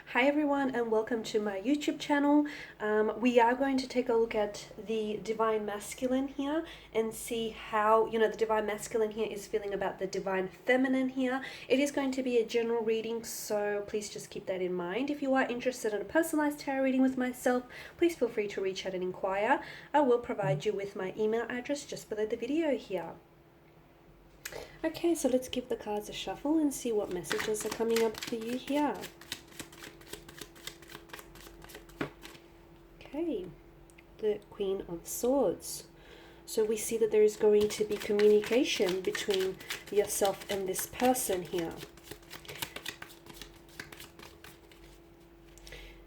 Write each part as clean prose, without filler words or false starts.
Hi everyone and welcome to my YouTube channel. We are going to take a look at the Divine Masculine here and see how, the Divine Masculine here is feeling about the Divine Feminine here. It is going to be a general reading, so please just keep that in mind. If you are interested in a personalized tarot reading with myself, please feel free to reach out and inquire. I will provide you with my email address just below the video here. Okay, so let's give the cards a shuffle and see what messages are coming up for you here. Okay, the Queen of Swords. So we see that there is going to be communication between yourself and this person here.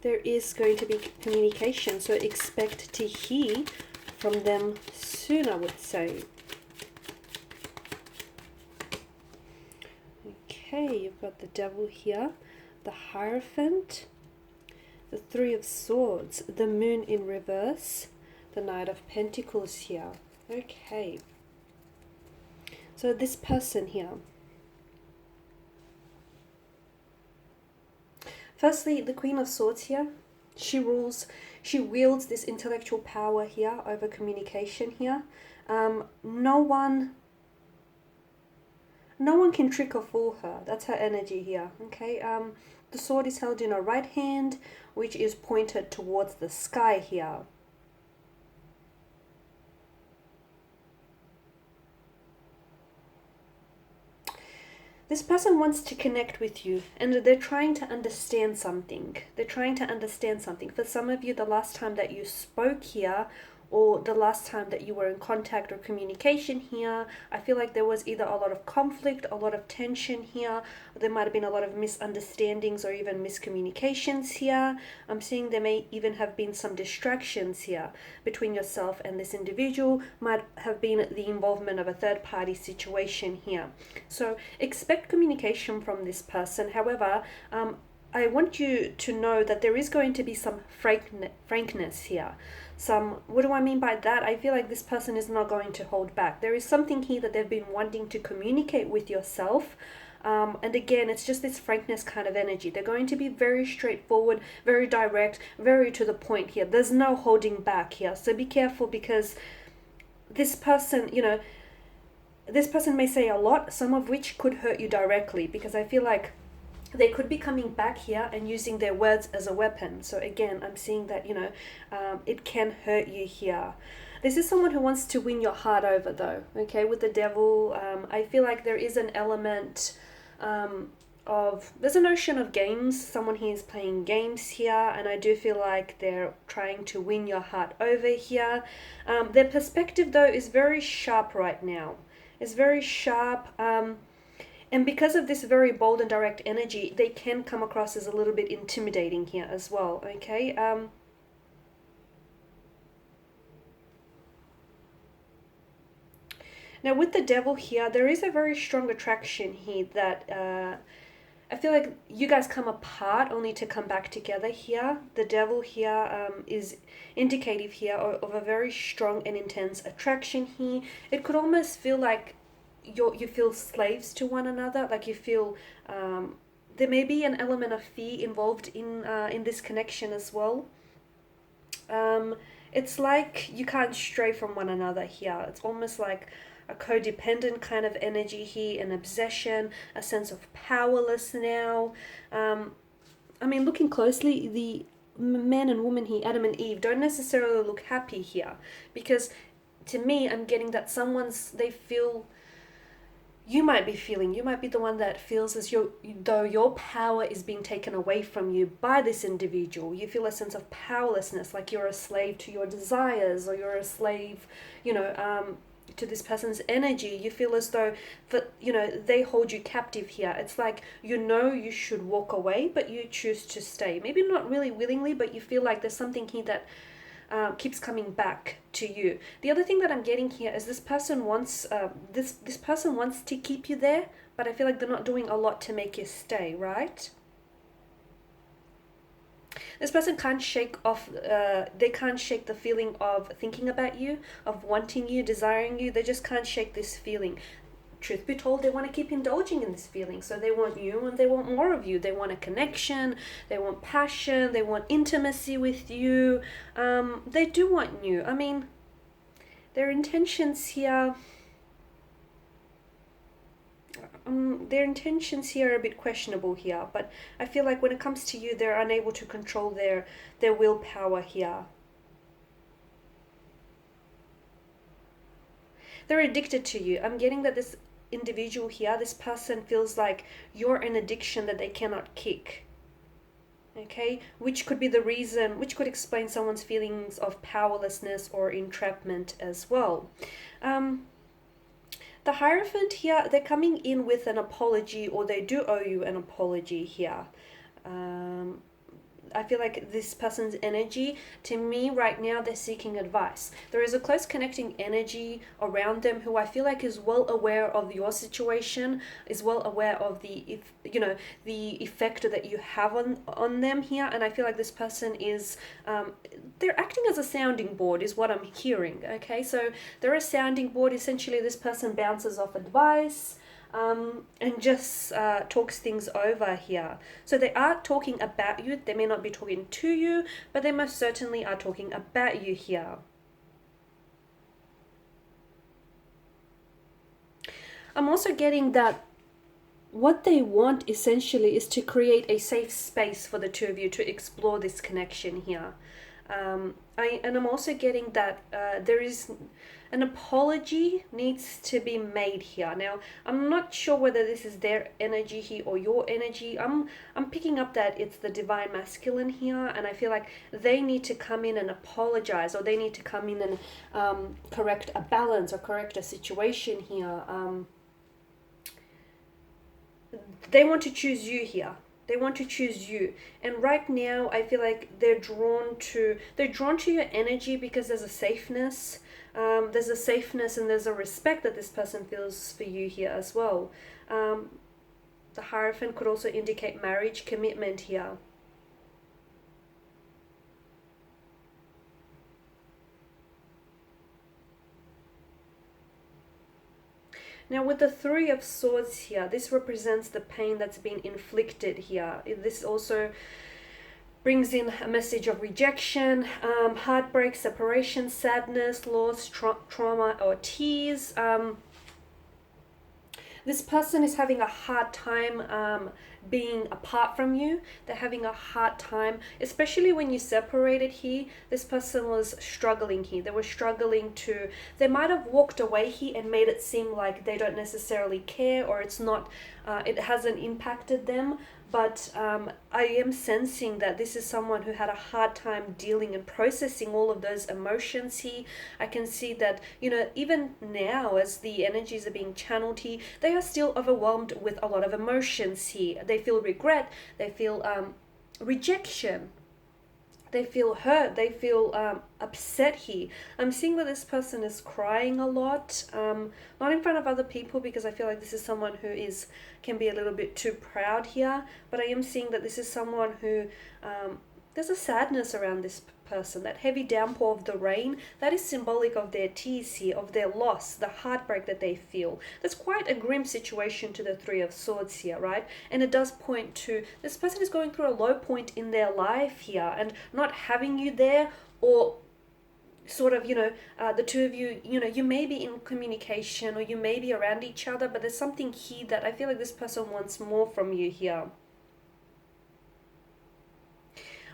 There is going to be communication, so expect to hear from them soon, I would say. Okay, you've got the Devil here, the Hierophant, the Three of Swords, the Moon in reverse, the Knight of Pentacles here. Okay. So this person here. Firstly, the Queen of Swords here. She wields this intellectual power here over communication here. No one can trick or fool her. That's her energy here. Okay. The sword is held in her right hand, which is pointed towards the sky here. This person wants to connect with you and they're trying to understand something. They're trying to understand something. For some of you, the last time that you spoke here or the last time that you were in contact or communication here, I feel like there was either a lot of conflict, a lot of tension here, or there might have been a lot of misunderstandings or even miscommunications here. I'm seeing there may even have been some distractions here between yourself and this individual, might have been the involvement of a third-party situation here. So expect communication from this person. However, I want you to know that there is going to be some frankness here. What do I mean by that? I feel like this person is not going to hold back. There is something here that they've been wanting to communicate with yourself. And again, it's just this frankness kind of energy. They're going to be very straightforward, very direct, very to the point here. There's no holding back here. So be careful, because this person, this person may say a lot, some of which could hurt you directly, because I feel like they could be coming back here and using their words as a weapon. So again, I'm seeing that, it can hurt you here. This is someone who wants to win your heart over though, okay? With the Devil, I feel like there is an element there's a notion of games. Someone here is playing games here, and I do feel like they're trying to win your heart over here. Their perspective though is very sharp right now. It's very sharp. And because of this very bold and direct energy, they can come across as a little bit intimidating here as well, okay? Now with the Devil here, there is a very strong attraction here that I feel like you guys come apart only to come back together here. The Devil here is indicative here of a very strong and intense attraction here. It could almost feel like you feel slaves to one another, like you feel there may be an element of fear involved in this connection as well. It's like you can't stray from one another here. It's almost like a codependent kind of energy here, an obsession, a sense of powerless now. I mean, looking closely, the man and woman here, Adam and Eve, don't necessarily look happy here, because to me, I'm getting that they feel, you might be the one that feels as though your power is being taken away from you by this individual. You feel a sense of powerlessness, like you're a slave to your desires, or you're a slave, to this person's energy. You feel as though they hold you captive here. It's like you should walk away, but you choose to stay. Maybe not really willingly, but you feel like there's something here that keeps coming back to you. The other thing that I'm getting here is this person wants this person wants to keep you there, but I feel like they're not doing a lot to make you stay, right? This person can't shake off, they can't shake the feeling of thinking about you, of wanting you, desiring you. They just can't shake this feeling. truth be told, they want to keep indulging in this feeling. So they want you and they want more of you. They want a connection, they want passion, they want intimacy with you. They do want you. I mean, their intentions here... their intentions here are a bit questionable here, but I feel like when it comes to you, they're unable to control their willpower here. They're addicted to you. I'm getting that this individual here, this person, feels like you're an addiction that they cannot kick. Okay, which could be the reason, which could explain someone's feelings of powerlessness or entrapment as well. The Hierophant here, they're coming in with an apology, or they do owe you an apology here. I feel like this person's energy, to me right now, they're seeking advice. There is a close connecting energy around them who I feel like is well aware of your situation, is well aware of the effect that you have on them here. And I feel like this person is, they're acting as a sounding board is what I'm hearing. Okay, so they're a sounding board. Essentially, this person bounces off advice. And just talks things over here. So they are talking about you. They may not be talking to you, but they most certainly are talking about you here. I'm also getting that what they want essentially is to create a safe space for the two of you to explore this connection here. I'm also getting that there is an apology needs to be made here. Now, I'm not sure whether this is their energy here or your energy. I'm picking up that it's the divine masculine here, and I feel like they need to come in and apologize, or they need to come in and correct a balance or correct a situation here. They want to choose you here. They want to choose you. And right now, I feel like they're drawn to your energy because there's a safeness. There's a safeness and there's a respect that this person feels for you here as well. The Hierophant could also indicate marriage, commitment here. Now with the Three of Swords here, this represents the pain that's been inflicted here. This also brings in a message of rejection, heartbreak, separation, sadness, loss, trauma, or tears. This person is having a hard time being apart from you. They're having a hard time, especially when you separated here. This person was struggling here. They were struggling to, they might have walked away here and made it seem like they don't necessarily care, or it's not, it hasn't impacted them. But I am sensing that this is someone who had a hard time dealing and processing all of those emotions here. I can see that, even now as the energies are being channeled here, they are still overwhelmed with a lot of emotions here. They feel regret, they feel rejection, they feel hurt, they feel upset here. I'm seeing that this person is crying a lot, not in front of other people, because I feel like this is someone who can be a little bit too proud here, but I am seeing that this is someone who, there's a sadness around this person. That heavy downpour of the rain, that is symbolic of their tears here, of their loss, the heartbreak that they feel. That's quite a grim situation to the Three of Swords here, right? And it does point to this person is going through a low point in their life here, and not having you there, or sort of, the two of you, you may be in communication or you may be around each other, but there's something here that I feel like this person wants more from you here.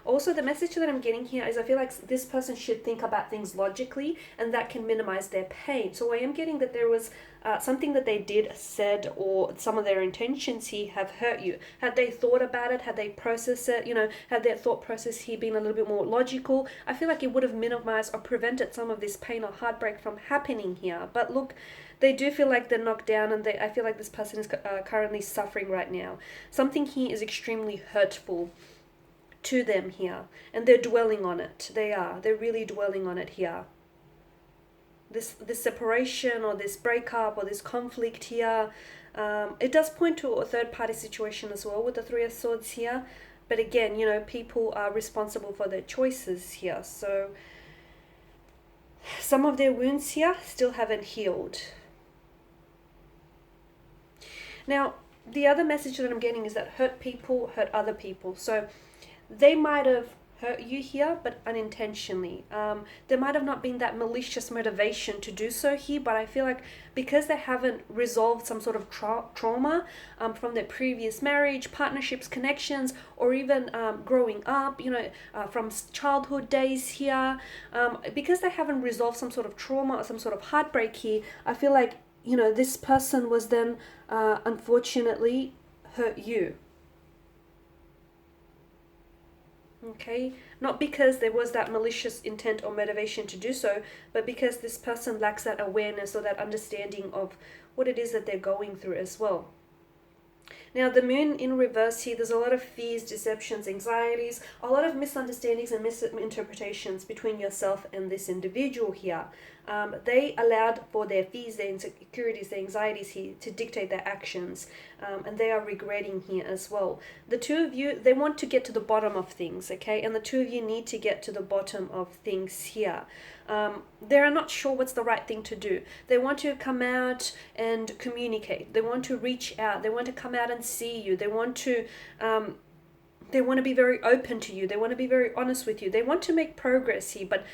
Also, the message that I'm getting here is I feel like this person should think about things logically, and that can minimize their pain. So I am getting that there was something that they did, said, or some of their intentions here have hurt you. Had they thought about it, had they processed it, had their thought process here been a little bit more logical, I feel like it would have minimized or prevented some of this pain or heartbreak from happening here. But look, they do feel like they're knocked down, and I feel like this person is currently suffering right now. Something here is extremely hurtful to them here, and they're dwelling on it. They're really dwelling on it here. This separation or this breakup or this conflict here, it does point to a third party situation as well with the Three of Swords here. But again, people are responsible for their choices here. So some of their wounds here still haven't healed. Now, the other message that I'm getting is that hurt people hurt other people. So they might have hurt you here, but unintentionally. There might have not been that malicious motivation to do so here, but I feel like because they haven't resolved some sort of trauma from their previous marriage, partnerships, connections, or even growing up, from childhood days here, because they haven't resolved some sort of trauma or some sort of heartbreak here, I feel like, this person was then unfortunately hurt you. Okay, not because there was that malicious intent or motivation to do so, but because this person lacks that awareness or that understanding of what it is that they're going through as well. Now, the moon in reverse here, there's a lot of fears, deceptions, anxieties, a lot of misunderstandings and misinterpretations between yourself and this individual here. They allowed for their fears, their insecurities, their anxieties here to dictate their actions, and they are regretting here as well. The two of you, they want to get to the bottom of things, okay? And the two of you need to get to the bottom of things here. They are not sure what's the right thing to do. They want to come out and communicate. They want to reach out. They want to come out and see you. They want to be very open to you. They want to be very honest with you. They want to make progress here, but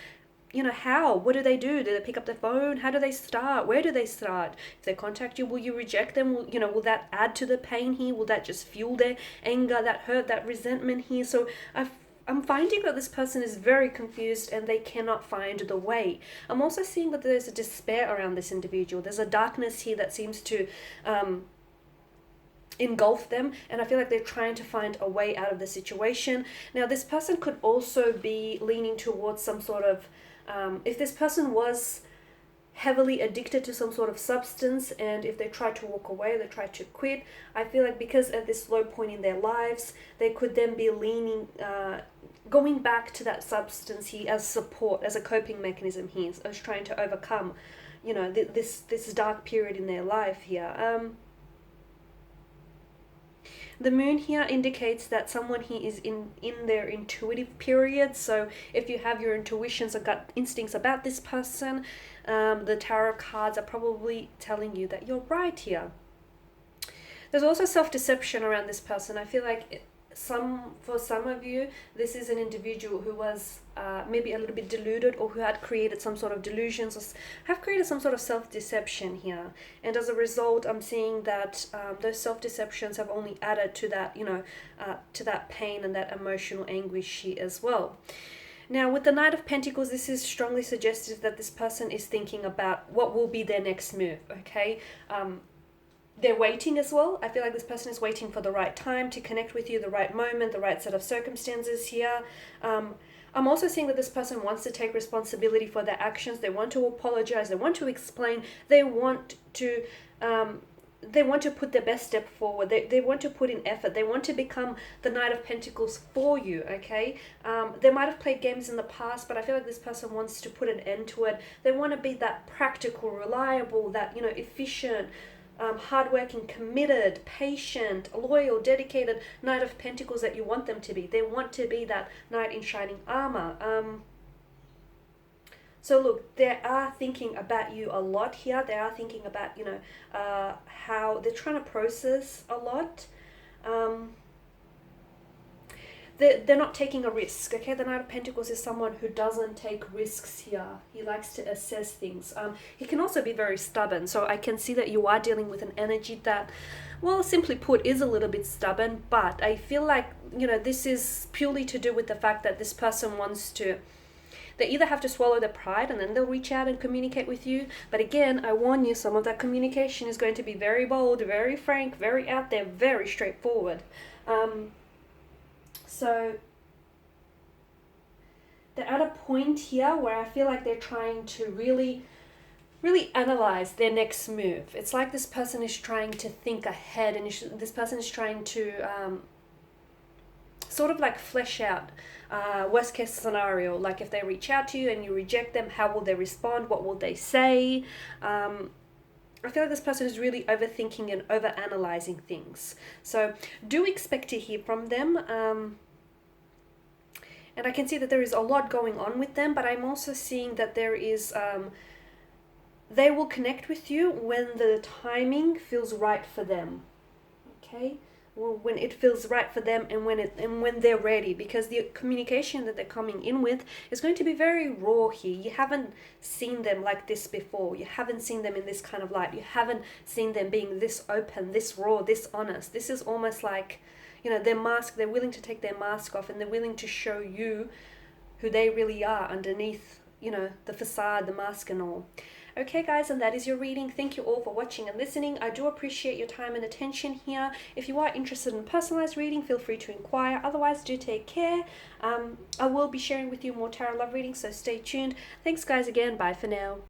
how? What do? Do they pick up the phone? How do they start? Where do they start? If they contact you, will you reject them? Will that add to the pain here? Will that just fuel their anger, that hurt, that resentment here? So I'm finding that this person is very confused and they cannot find the way. I'm also seeing that there's a despair around this individual. There's a darkness here that seems to engulf them, and I feel like they're trying to find a way out of the situation. Now, this person could also be leaning towards some sort of if this person was heavily addicted to some sort of substance, and if they tried to walk away, they tried to quit, I feel like because at this low point in their lives, they could then be leaning going back to that substance here as support, as a coping mechanism here, as trying to overcome this dark period in their life here. The moon here indicates that someone here is in their intuitive period. So if you have your intuitions or gut instincts about this person, the tarot cards are probably telling you that you're right here. There's also self-deception around this person. I feel like for some of you, this is an individual who was maybe a little bit deluded, or who had created some sort of delusions, or have created some sort of self-deception here. And as a result, I'm seeing that those self-deceptions have only added to that, to that pain and that emotional anguish here as well. Now, with the Knight of Pentacles, this is strongly suggestive that this person is thinking about what will be their next move, okay? They're waiting as well. I feel like this person is waiting for the right time to connect with you, the right moment, the right set of circumstances here. I'm also seeing that this person wants to take responsibility for their actions. They want to apologize. They want to explain. They want to put their best step forward. They want to put in effort. They want to become the Knight of Pentacles for you, okay? They might have played games in the past, but I feel like this person wants to put an end to it. They want to be that practical, reliable, that, efficient, hardworking, committed, patient, loyal, dedicated Knight of Pentacles that you want them to be. They want to be that knight in shining armor. So look, they are thinking about you a lot here. They are thinking about, how they're trying to process a lot. They're not taking a risk, okay? The Knight of Pentacles is someone who doesn't take risks here. He likes to assess things. He can also be very stubborn, so I can see that you are dealing with an energy that, well, simply put, is a little bit stubborn, but I feel like, this is purely to do with the fact that this person wants to, they either have to swallow their pride and then they'll reach out and communicate with you. But again, I warn you, some of that communication is going to be very bold, very frank, very out there, very straightforward. So they're at a point here where I feel like they're trying to really analyze their next move. It's like this person is trying to think ahead, and this person is trying to sort of like flesh out worst case scenario. Like if they reach out to you and you reject them, how will they respond? What will they say? I feel like this person is really overthinking and overanalyzing things. So do expect to hear from them. And I can see that there is a lot going on with them, but I'm also seeing that there is, they will connect with you when the timing feels right for them. okay? Well, when it feels right for them, and when they're ready, because the communication that they're coming in with is going to be very raw here. You haven't seen them like this before. You haven't seen them in this kind of light. You haven't seen them being this open, this raw, this honest. This is almost like, their mask. They're willing to take their mask off, and they're willing to show you who they really are underneath, the facade, the mask and all. Okay guys, and that is your reading. Thank you all for watching and listening. I do appreciate your time and attention here. If you are interested in personalized reading, feel free to inquire. Otherwise, do take care. I will be sharing with you more tarot love readings, so stay tuned. Thanks guys again. Bye for now.